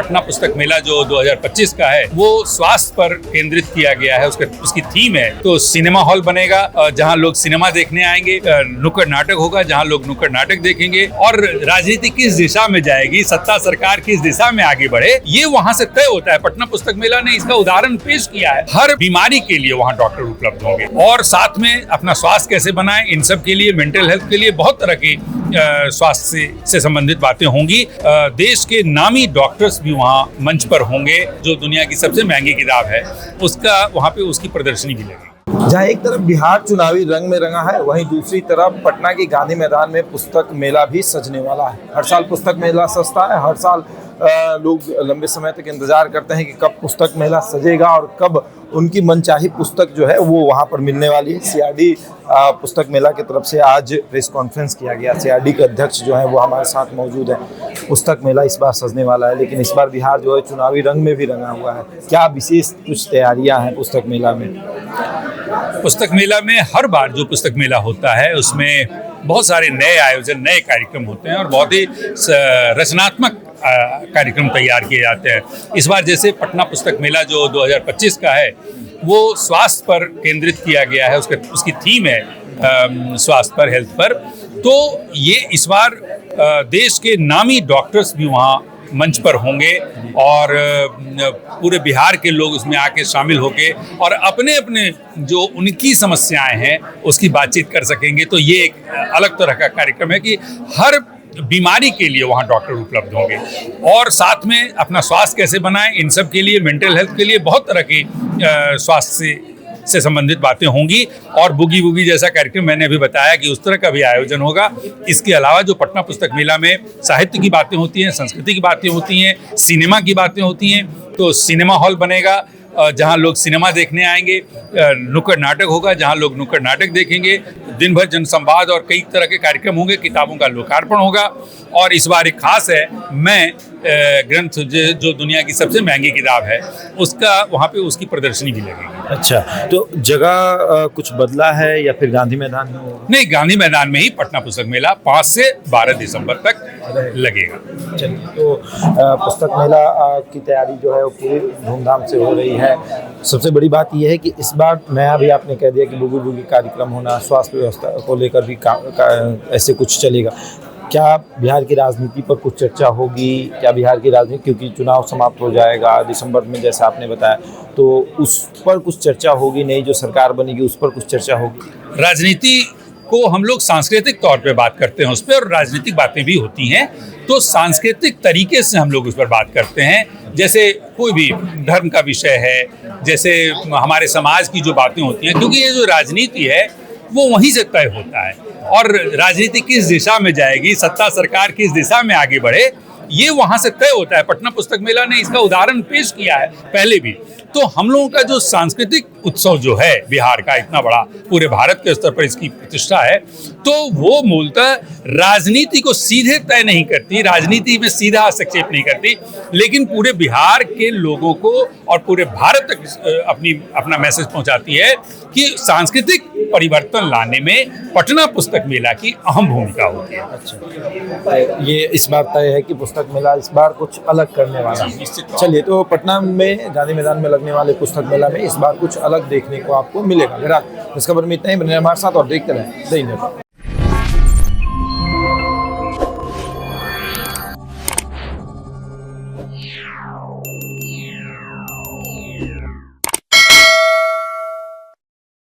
पटना पुस्तक मेला जो 2025 का है वो स्वास्थ्य पर केंद्रित किया गया है। उसकी थीम है। तो सिनेमा हॉल बनेगा जहां लोग सिनेमा देखने आएंगे, नुक्कड़ नाटक होगा जहां लोग नुक्कड़ नाटक देखेंगे, और राजनीति किस दिशा में जाएगी, सत्ता सरकार किस दिशा में आगे बढ़े, ये वहां से तय होता है। पटना पुस्तक मेला ने इसका उदाहरण पेश किया है। हर बीमारी के लिए वहां डॉक्टर उपलब्ध होंगे, और साथ में अपना स्वास्थ्य कैसे बनाएं, इन सब के लिए, मेंटल हेल्थ के लिए बहुत तरह की स्वास्थ्य से संबंधित बातें होंगी। देश के नामी डॉक्टर्स भी वहाँ मंच पर होंगे। जो दुनिया की सबसे महंगी किताब है उसका वहाँ पे उसकी प्रदर्शनी भी लगेगी। जहाँ एक तरफ बिहार चुनावी रंग में रंगा है, वहीं दूसरी तरफ पटना की गांधी मैदान में पुस्तक मेला भी सजने वाला है। हर साल पुस्तक मेला सजता है। हर साल लोग लंबे समय तक इंतजार करते हैं कि कब पुस्तक मेला सजेगा और कब उनकी मनचाही पुस्तक जो है वो वहाँ पर मिलने वाली है। सीआरडी पुस्तक मेला की तरफ से आज प्रेस कॉन्फ्रेंस किया गया। सीआरडी के अध्यक्ष जो है वो हमारे साथ मौजूद है। पुस्तक मेला इस बार सजने वाला है, लेकिन इस बार बिहार जो है चुनावी रंग में भी रंगा हुआ है। क्या विशेष कुछ तैयारियां हैं पुस्तक मेला में? पुस्तक मेला में हर बार जो पुस्तक मेला होता है उसमें बहुत सारे नए आयोजन, नए कार्यक्रम होते हैं और बहुत ही रचनात्मक कार्यक्रम तैयार किए जाते हैं। इस बार जैसे पटना पुस्तक मेला जो 2025 का है वो स्वास्थ्य पर केंद्रित किया गया है। उसकी थीम है स्वास्थ्य पर, हेल्थ पर। तो ये इस बार देश के नामी डॉक्टर्स भी वहाँ मंच पर होंगे और पूरे बिहार के लोग उसमें आके शामिल होके और अपने अपने जो उनकी समस्याएं हैं उसकी बातचीत कर सकेंगे। तो ये एक अलग तरह का कार्यक्रम है कि हर बीमारी के लिए वहाँ डॉक्टर उपलब्ध होंगे, और साथ में अपना स्वास्थ्य कैसे बनाएं, इन सब के लिए, मेंटल हेल्थ के लिए बहुत तरह की स्वास्थ्य से संबंधित बातें होंगी। और बुगी बुगी जैसा कार्यक्रम मैंने अभी बताया कि उस तरह का भी आयोजन होगा। इसके अलावा जो पटना पुस्तक मेला में साहित्य की बातें होती हैं, संस्कृति की बातें होती हैं, सिनेमा की बातें होती हैं, तो सिनेमा हॉल बनेगा जहां लोग सिनेमा देखने आएंगे, नुक्कड़ नाटक होगा जहां लोग नुक्कड़ नाटक देखेंगे, दिन भर जनसंवाद और कई तरह के कार्यक्रम होंगे, किताबों का लोकार्पण होगा। और इस बार एक खास है, मैं ग्रंथ जो दुनिया की सबसे महंगी किताब है उसका वहाँ पे उसकी प्रदर्शनी भी लगेगी। अच्छा, तो जगह कुछ बदला है या फिर गांधी मैदान में होगा? नहीं, गांधी मैदान में ही पटना पुस्तक मेला 5 से 12 दिसंबर तक लगेगा। चलिए, तो पुस्तक मेला की तैयारी जो है वो पूरी धूमधाम से हो रही है। सबसे बड़ी बात यह है कि इस बार नया भी आपने कह दिया कि बुगी बुगी कार्यक्रम होना, स्वास्थ्य व्यवस्था को लेकर भी ऐसे कुछ चलेगा। क्या बिहार की राजनीति पर कुछ चर्चा होगी? क्या बिहार की राजनीति, क्योंकि चुनाव समाप्त हो जाएगा दिसंबर में जैसा आपने बताया, तो उस पर कुछ चर्चा होगी? नई जो सरकार बनेगी उस पर कुछ चर्चा होगी? राजनीति को हम लोग सांस्कृतिक तौर पे बात करते हैं उस पर, और राजनीतिक बातें भी होती हैं। तो सांस्कृतिक तरीके से हम लोग उस पर बात करते हैं। जैसे कोई भी धर्म का विषय है, जैसे हमारे समाज की जो बातें होती हैं, क्योंकि ये जो राजनीति है वो वहीं से तय होता है। और राजनीति किस दिशा में जाएगी, सत्ता सरकार किस दिशा में आगे बढ़े, ये वहां से तय होता है। पटना पुस्तक मेला ने इसका उदाहरण पेश किया है पहले भी। तो हम लोगों का जो सांस्कृतिक उत्सव जो है बिहार का, इतना बड़ा पूरे भारत के स्तर पर इसकी प्रतिष्ठा है, तो वो मूलतः राजनीति को सीधे तय नहीं करती, राजनीति में सीधा हस्तक्षेप नहीं करती, लेकिन पूरे बिहार के लोगों को और पूरे भारत तक अपना मैसेज पहुंचाती है कि सांस्कृतिक परिवर्तन लाने में पटना पुस्तक मेला की अहम भूमिका होती है। अच्छा, ये इस बार तय है कि पुस्तक मेला इस बार कुछ अलग करने वाला है। चलिए, तो पटना में गांधी मैदान में लगने वाले पुस्तक मेला में इस बार कुछ अलग देखने को आपको मिलेगा। मेरा इस खबर में इतना ही। बने हमारे साथ और देखते रहें दैनिक न्यूज़। Yeah.